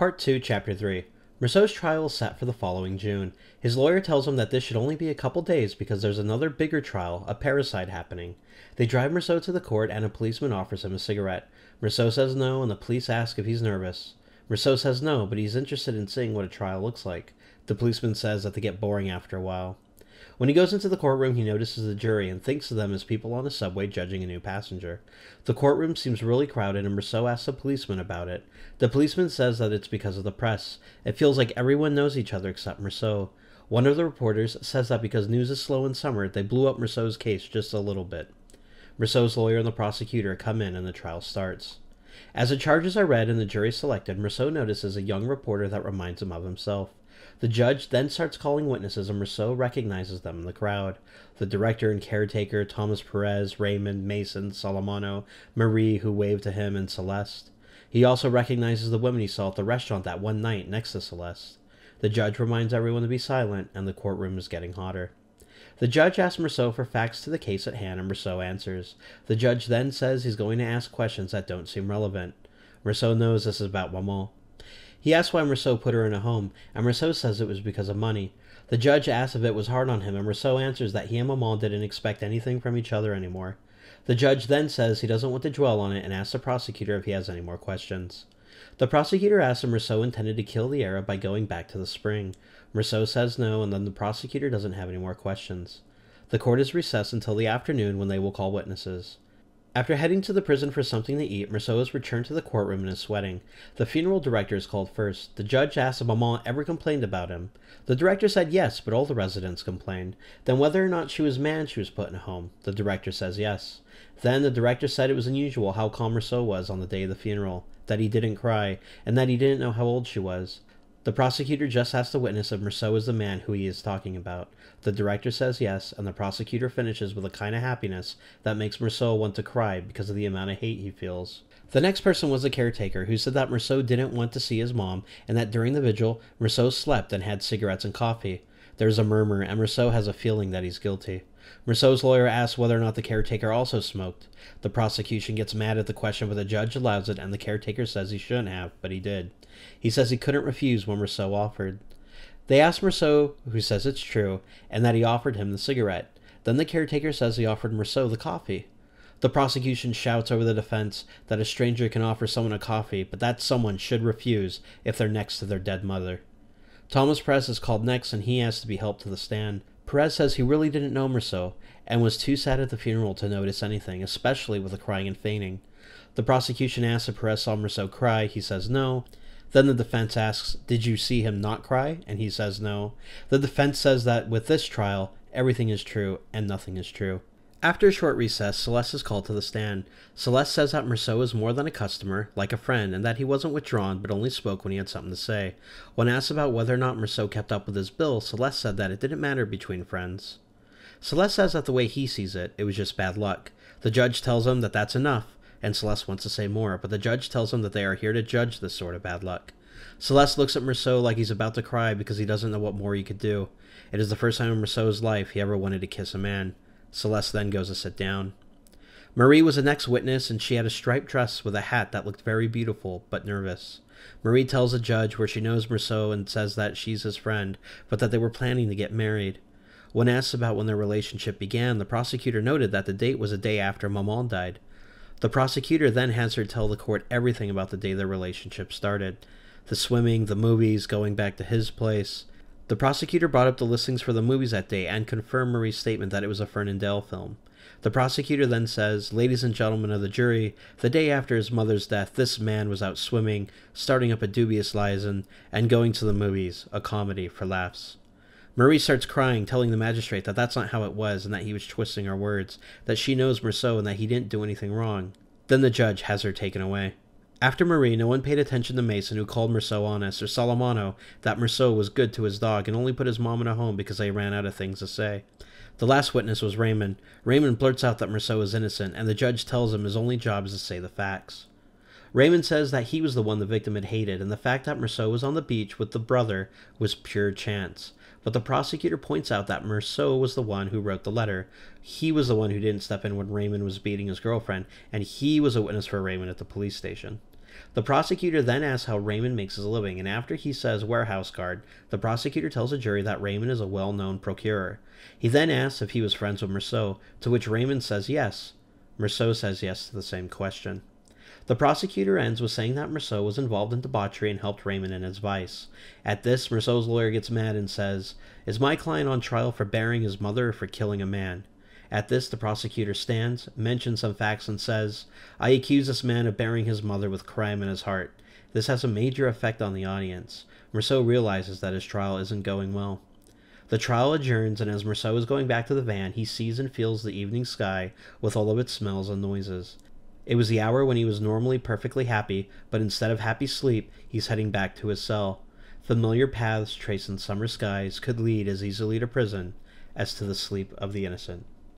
Part 2, Chapter 3. Meursault's trial is set for the following June. His lawyer tells him that this should only be a couple days because there's another bigger trial, a parricide, happening. They drive Meursault to the court and a policeman offers him a cigarette. Meursault says no and the police ask if he's nervous. Meursault says no, but he's interested in seeing what a trial looks like. The policeman says that they get boring after a while. When he goes into the courtroom, he notices the jury and thinks of them as people on a subway judging a new passenger. The courtroom seems really crowded and Meursault asks the policeman about it. The policeman says that it's because of the press. It feels like everyone knows each other except Meursault. One of the reporters says that because news is slow in summer, they blew up Meursault's case just a little bit. Meursault's lawyer and the prosecutor come in and the trial starts. As the charges are read and the jury selected, Meursault notices a young reporter that reminds him of himself. The judge then starts calling witnesses and Meursault recognizes them in the crowd. The director and caretaker, Thomas Perez, Raymond, Mason, Solomano, Marie, who waved to him, and Celeste. He also recognizes the women he saw at the restaurant that one night next to Celeste. The judge reminds everyone to be silent, and the courtroom is getting hotter. The judge asks Meursault for facts to the case at hand, and Meursault answers. The judge then says he's going to ask questions that don't seem relevant. Meursault knows this is about Maman. He asks why Meursault put her in a home, and Meursault says it was because of money. The judge asks if it was hard on him, and Meursault answers that he and Maman didn't expect anything from each other anymore. The judge then says he doesn't want to dwell on it and asks the prosecutor if he has any more questions. The prosecutor asks if Meursault intended to kill the Arab by going back to the spring. Meursault says no, and then the prosecutor doesn't have any more questions. The court is recessed until the afternoon when they will call witnesses. After heading to the prison for something to eat, Meursault is returned to the courtroom and is sweating. The funeral director is called first. The judge asks if Maman ever complained about him. The director said yes, but all the residents complained. Then whether or not she was mad, she was put in a home. The director says yes. Then the director said it was unusual how calm Meursault was on the day of the funeral, that he didn't cry, and that he didn't know how old she was. The prosecutor just asks the witness if Meursault is the man who he is talking about. The director says yes, and the prosecutor finishes with a kind of happiness that makes Meursault want to cry because of the amount of hate he feels. The next person was the caretaker, who said that Meursault didn't want to see his mom, and that during the vigil, Meursault slept and had cigarettes and coffee. There's a murmur, and Meursault has a feeling that he's guilty. Meursault's lawyer asks whether or not the caretaker also smoked. The prosecution gets mad at the question, but the judge allows it, and the caretaker says he shouldn't have, but he did. He says he couldn't refuse when Meursault offered. They ask Meursault, who says it's true, and that he offered him the cigarette. Then the caretaker says he offered Meursault the coffee. The prosecution shouts over the defense that a stranger can offer someone a coffee, but that someone should refuse if they're next to their dead mother. Thomas Perez is called next, and he asks to be helped to the stand. Perez says he really didn't know Meursault, and was too sad at the funeral to notice anything, especially with the crying and fainting. The prosecution asks if Perez saw Meursault cry. He says no. Then the defense asks, did you see him not cry? And he says no. The defense says that with this trial, everything is true and nothing is true. After a short recess, Celeste is called to the stand. Celeste says that Meursault is more than a customer, like a friend, and that he wasn't withdrawn but only spoke when he had something to say. When asked about whether or not Meursault kept up with his bill, Celeste said that it didn't matter between friends. Celeste says that the way he sees it, it was just bad luck. The judge tells him that that's enough, and Celeste wants to say more, but the judge tells him that they are here to judge this sort of bad luck. Celeste looks at Meursault like he's about to cry because he doesn't know what more he could do. It is the first time in Meursault's life he ever wanted to kiss a man. Celeste then goes to sit down. Marie was the next witness, and she had a striped dress with a hat that looked very beautiful, but nervous. Marie tells the judge where she knows Meursault and says that she's his friend, but that they were planning to get married. When asked about when their relationship began, the prosecutor noted that the date was a day after Maman died. The prosecutor then has her tell the court everything about the day their relationship started. The swimming, the movies, going back to his place. The prosecutor brought up the listings for the movies that day and confirmed Marie's statement that it was a Fernandel film. The prosecutor then says, ladies and gentlemen of the jury, the day after his mother's death, this man was out swimming, starting up a dubious liaison, and going to the movies, a comedy for laughs. Marie starts crying, telling the magistrate that that's not how it was and that he was twisting her words, that she knows Meursault and that he didn't do anything wrong. Then the judge has her taken away. After Marie, no one paid attention to Mason, who called Meursault honest, or Solomano that Meursault was good to his dog and only put his mom in a home because they ran out of things to say. The last witness was Raymond. Raymond blurts out that Meursault is innocent, and the judge tells him his only job is to say the facts. Raymond says that he was the one the victim had hated, and the fact that Meursault was on the beach with the brother was pure chance. But the prosecutor points out that Meursault was the one who wrote the letter. He was the one who didn't step in when Raymond was beating his girlfriend, and he was a witness for Raymond at the police station. The prosecutor then asks how Raymond makes his living, and after he says warehouse guard, the prosecutor tells the jury that Raymond is a well-known procurer. He then asks if he was friends with Meursault, to which Raymond says yes. Meursault says yes to the same question. The prosecutor ends with saying that Meursault was involved in debauchery and helped Raymond in his vice. At this, Meursault's lawyer gets mad and says, "Is my client on trial for burying his mother or for killing a man?" At this, the prosecutor stands, mentions some facts, and says, "I accuse this man of burying his mother with crime in his heart." This has a major effect on the audience. Meursault realizes that his trial isn't going well. The trial adjourns, and as Meursault is going back to the van, he sees and feels the evening sky with all of its smells and noises. It was the hour when he was normally perfectly happy, but instead of happy sleep, he's heading back to his cell. Familiar paths traced in summer skies could lead as easily to prison as to the sleep of the innocent.